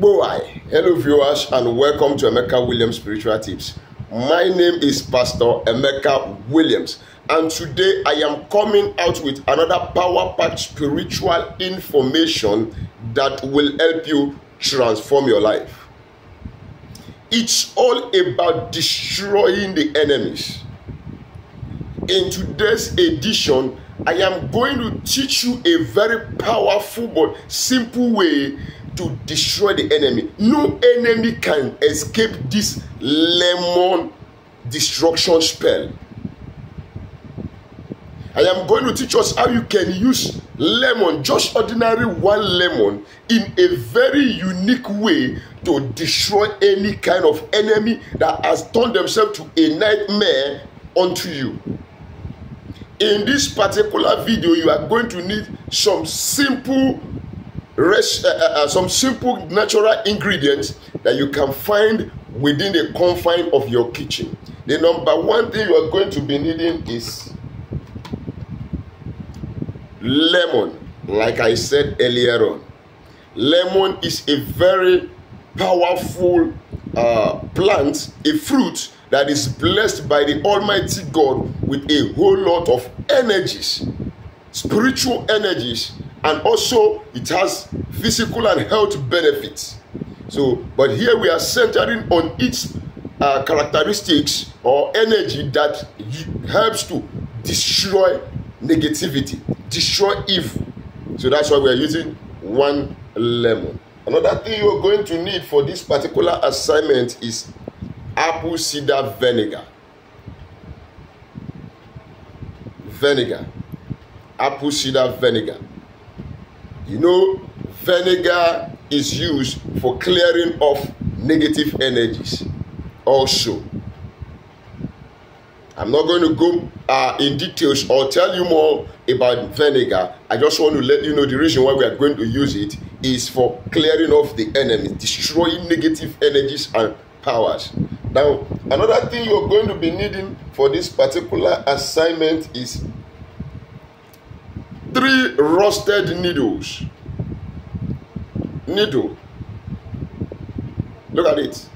Boy, hello viewers and welcome to Emeka Williams Spiritual Tips. My name is Pastor Emeka Williams and today I am coming out with another power-packed spiritual information that will help you transform your life. It's all about destroying the enemies. In today's edition, I am going to teach you a very powerful but simple way to destroy the enemy. No enemy can escape this lemon destruction spell. I am going to teach us how you can use lemon, just ordinary one lemon, in a very unique way to destroy any kind of enemy that has turned themselves to a nightmare unto you. In this particular video, you are going to need some simple natural ingredients that you can find within the confine of your kitchen. The number one thing you are going to be needing is lemon. Like I said earlier on, lemon is a very powerful plant, a fruit that is blessed by the Almighty God with a whole lot of energies, spiritual energies, and also it has physical and health benefits. But here we are centering on its characteristics or energy that helps to destroy negativity, destroy evil. So that's why we are using one lemon. Another thing you're going to need for this particular assignment is apple cider vinegar. Apple cider vinegar. You know, vinegar is used for clearing off negative energies. Also, I'm not going to go in details or tell you more about vinegar. I just want to let you know the reason why we are going to use it is for clearing off the enemy, destroying negative energies and powers. Now, another thing you're going to be needing for this particular assignment is 3 roasted needles. Needle. Look at it.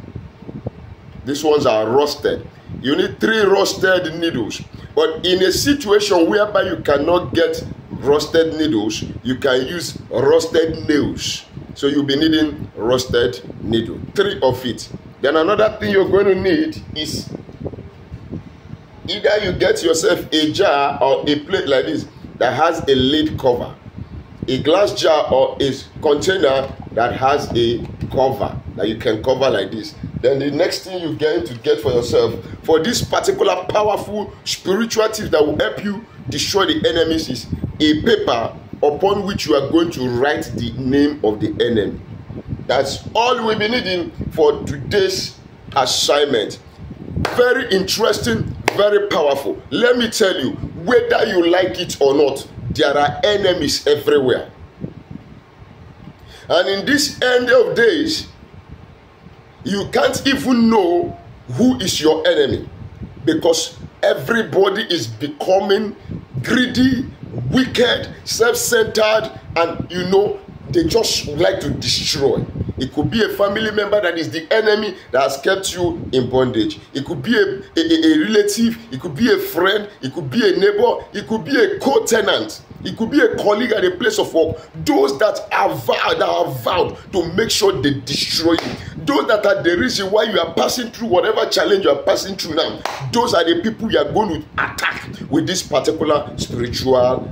These ones are roasted. You need 3 roasted needles. But in a situation whereby you cannot get roasted needles, you can use roasted nails. So you'll be needing roasted needle. 3 of it. Then another thing you're going to need is either you get yourself a jar or a plate like this that has a lid cover, a glass jar or a container that has a cover that you can cover like this. Then the next thing you're going to get for yourself for this particular powerful spiritual tip that will help you destroy the enemies is a paper upon which you are going to write the name of the enemy. That's all we'll be needing for today's assignment. Very interesting, very powerful. Let me tell you, whether you like it or not, there are enemies everywhere. And in this end of days, you can't even know who is your enemy, because everybody is becoming greedy, wicked, self-centered, and they just like to destroy. It could be a family member that is the enemy that has kept you in bondage. It could be a relative. It could be a friend. It could be a neighbor. It could be a co-tenant. It could be a colleague at a place of work. Those that are vowed to make sure they destroy you. Those that are the reason why you are passing through whatever challenge you are passing through now. Those are the people you are going to attack with this particular spiritual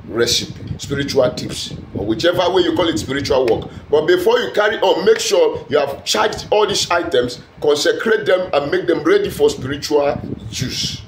recipe, spiritual tips, or whichever way you call it, spiritual work. But before you carry on, make sure you have charged all these items, consecrate them, and make them ready for spiritual use.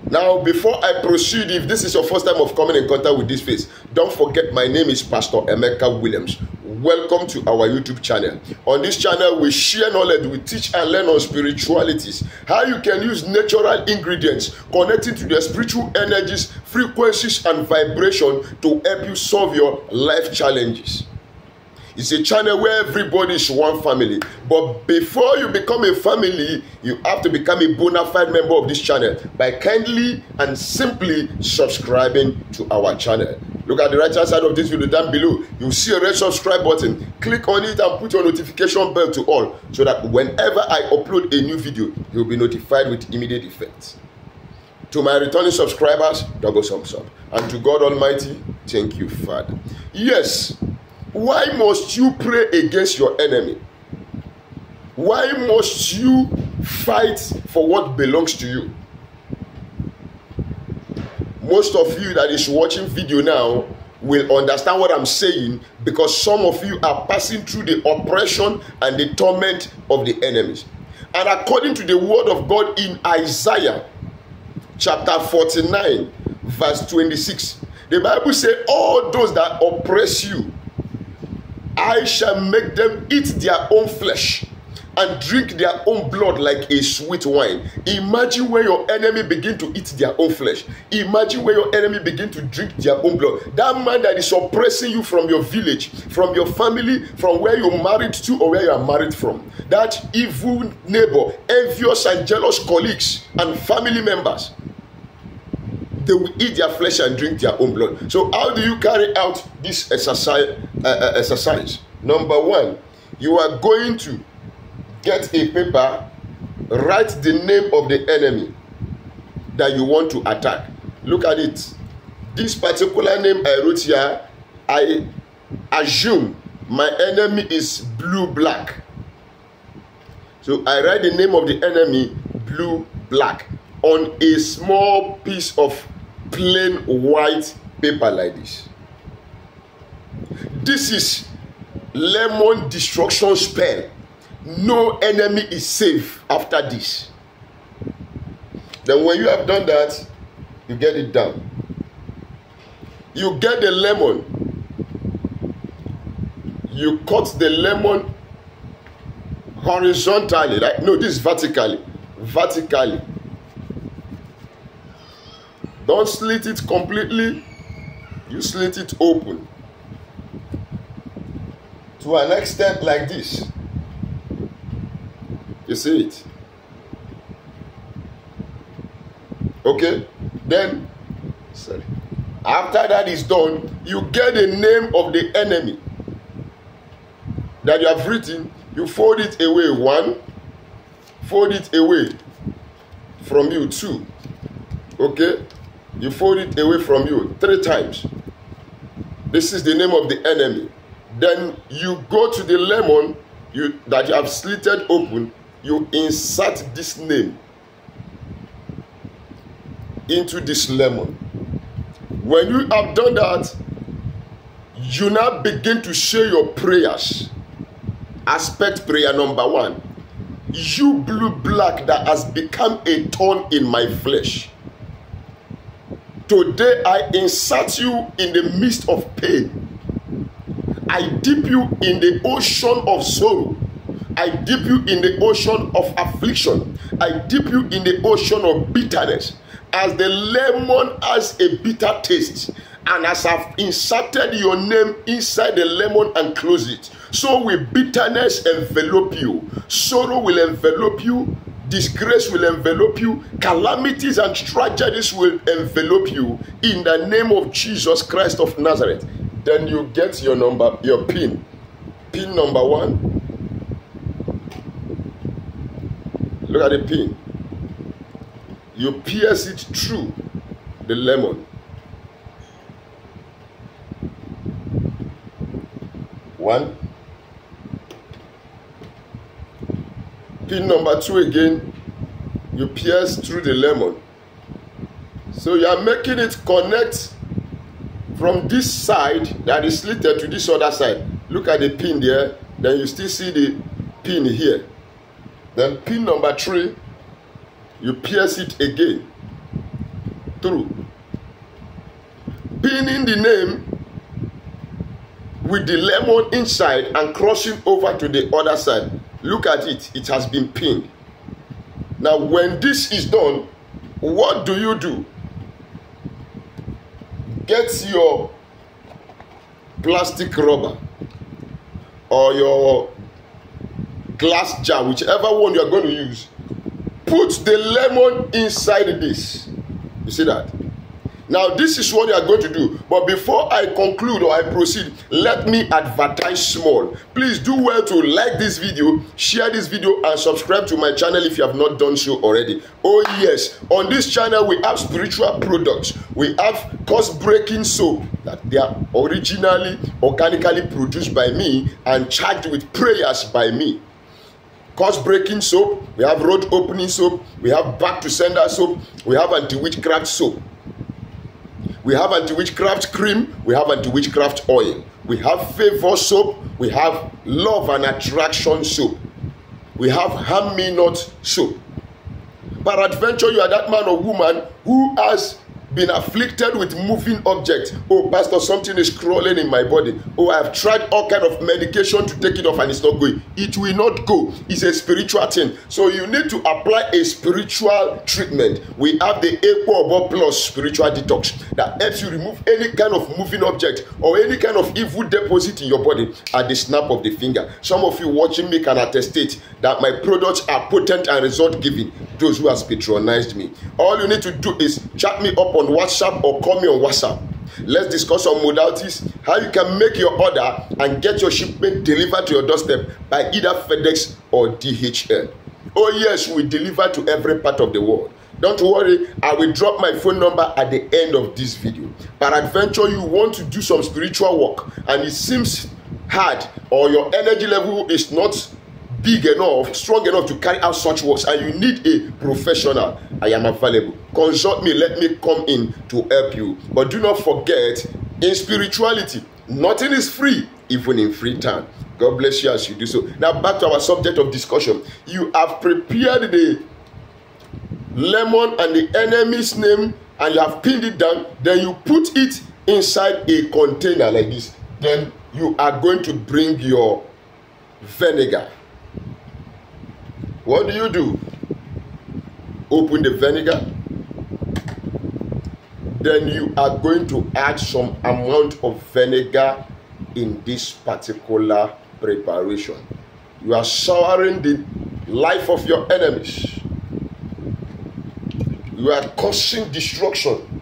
Now, before I proceed, if this is your first time of coming in contact with this face, don't forget my name is Pastor Emeka Williams. Welcome to our YouTube channel. On this channel, we share knowledge, we teach and learn on spiritualities, how you can use natural ingredients connecting to the spiritual energies, frequencies, and vibration to help you solve your life challenges. It's a channel where everybody is one family. But before you become a family, you have to become a bona fide member of this channel by kindly and simply subscribing to our channel. Look at the right hand side of this video down below. You'll see a red subscribe button. Click on it and put your notification bell to all, so that whenever I upload a new video, you'll be notified with immediate effect. To my returning subscribers, double thumbs up. And to God Almighty, thank you, Father. Yes, why must you pray against your enemy? Why must you fight for what belongs to you? Most of you that is watching video now will understand what I'm saying, because some of you are passing through the oppression and the torment of the enemies. And according to the word of God in Isaiah chapter 49 verse 26, the Bible says, all those that oppress you, I shall make them eat their own flesh and drink their own blood like a sweet wine. Imagine when your enemy begin to eat their own flesh. Imagine when your enemy begin to drink their own blood. That man that is oppressing you from your village, from your family, from where you're married to or where you are married from. That evil neighbor, envious and jealous colleagues and family members, they will eat their flesh and drink their own blood. So how do you carry out this exercise? Number one, you are going to get a paper, write the name of the enemy that you want to attack. Look at it. This particular name I wrote here, I assume my enemy is blue black. So I write the name of the enemy, blue black, on a small piece of plain white paper like this. This is lemon destruction spell. No enemy is safe after this. Then when you have done that, you get it down. You get the lemon. You cut the lemon horizontally, right? No, this is vertically. Vertically. Don't slit it completely. You slit it open. To an extent like this. You see it? Okay? Then, sorry. After that is done, you get the name of the enemy that you have written. You fold it away. 1. Fold it away from you. 2. Okay? You fold it away from you 3 times. This is the name of the enemy. Then you go to the lemon that you have slitted open. You insert this name into this lemon. When you have done that, you now begin to share your prayers. Aspect prayer number 1. You blue black that has become a thorn in my flesh. Today I insert you in the midst of pain. I dip you in the ocean of sorrow. I dip you in the ocean of affliction. I dip you in the ocean of bitterness. As the lemon has a bitter taste, and as I've inserted your name inside the lemon and close it, so will bitterness envelop you. Sorrow will envelop you. Disgrace will envelop you. Calamities and tragedies will envelop you in the name of Jesus Christ of Nazareth. Then you get your number, your pin. Pin number 1. Look at the pin. You pierce it through the lemon. 1. Pin number 2 again. You pierce through the lemon. So you are making it connect from this side that is slitted to this other side. Look at the pin there. Then you still see the pin here. Then pin number 3, you pierce it again through. Pinning the name with the lemon inside and crossing over to the other side. Look at it. It has been pinned. Now when this is done, what do you do? Get your plastic rubber or your glass jar, whichever one you are going to use. Put the lemon inside this. You see that? Now, this is what you are going to do. But before I conclude or I proceed, let me advertise small. Please do well to like this video, share this video, and subscribe to my channel if you have not done so already. Oh yes, on this channel we have spiritual products. We have cost-breaking soap that they are originally, organically produced by me and charged with prayers by me. Cost-breaking soap, we have road opening soap, we have back to sender soap, we have anti-witchcraft soap. We have anti-witchcraft cream, we have anti-witchcraft oil. We have favor soap, we have love and attraction soap. We have hand-me-not soap. Peradventure, you are that man or woman who has been afflicted with moving objects. Oh, pastor, something is crawling in my body. Oh, I have tried all kind of medication to take it off and it's not going. It will not go. It's a spiritual thing. So you need to apply a spiritual treatment. We have the Equo Plus spiritual detox that helps you remove any kind of moving object or any kind of evil deposit in your body at the snap of the finger. Some of you watching me can attest that my products are potent and result giving. Those who have patronized me. All you need to do is chat me up on WhatsApp or call me on WhatsApp. Let's discuss some modalities, how you can make your order and get your shipment delivered to your doorstep by either FedEx or DHL. Oh yes, we deliver to every part of the world. Don't worry, I will drop my phone number at the end of this video. Peradventure, you want to do some spiritual work and it seems hard or your energy level is not big enough, strong enough to carry out such works and you need a professional, I am available. Consult me, let me come in to help you. But do not forget, in spirituality, nothing is free, even in free time. God bless you as you do so. Now back to our subject of discussion. You have prepared the lemon and the enemy's name and you have pinned it down. Then you put it inside a container like this. Then you are going to bring your vinegar. What do? Open the vinegar. Then you are going to add some amount of vinegar in this particular preparation. You are souring the life of your enemies. You are causing destruction,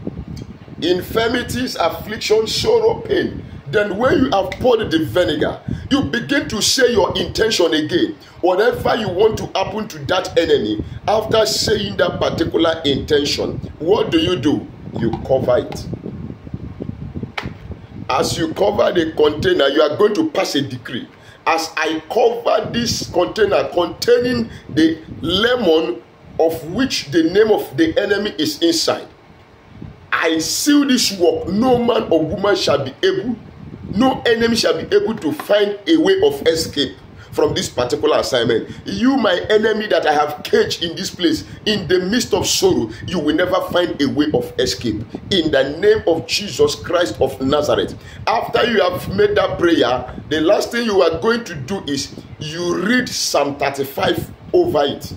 infirmities, affliction, sorrow, pain. Then when you have poured the vinegar, you begin to say your intention again. Whatever you want to happen to that enemy, after saying that particular intention, what do? You cover it. As you cover the container, you are going to pass a decree. As I cover this container containing the lemon of which the name of the enemy is inside, I seal this work. No man or woman shall be able, no enemy shall be able to find a way of escape from this particular assignment. You, my enemy that I have caged in this place, in the midst of sorrow, you will never find a way of escape. In the name of Jesus Christ of Nazareth. After you have made that prayer, the last thing you are going to do is you read Psalm 35 over it.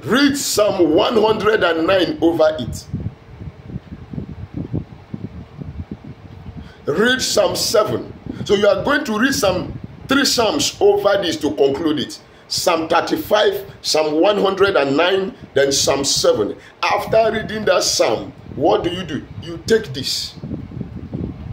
Read Psalm 109 over it. Read Psalm 7. So you are going to read some 3 Psalms over this to conclude it. Psalm 35, Psalm 109, then Psalm 7. After reading that Psalm, what do? You take this.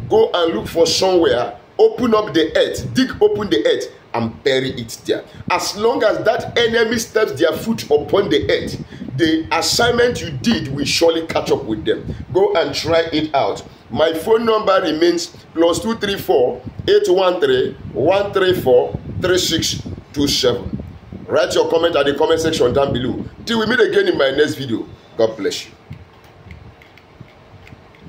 Go and look for somewhere, open up the earth, dig open the earth, and bury it there. As long as that enemy steps their foot upon the earth, the assignment you did will surely catch up with them. Go and try it out. My phone number remains +234 813 134 3627. Write your comment at the comment section down below. Till we meet again in my next video. God bless you.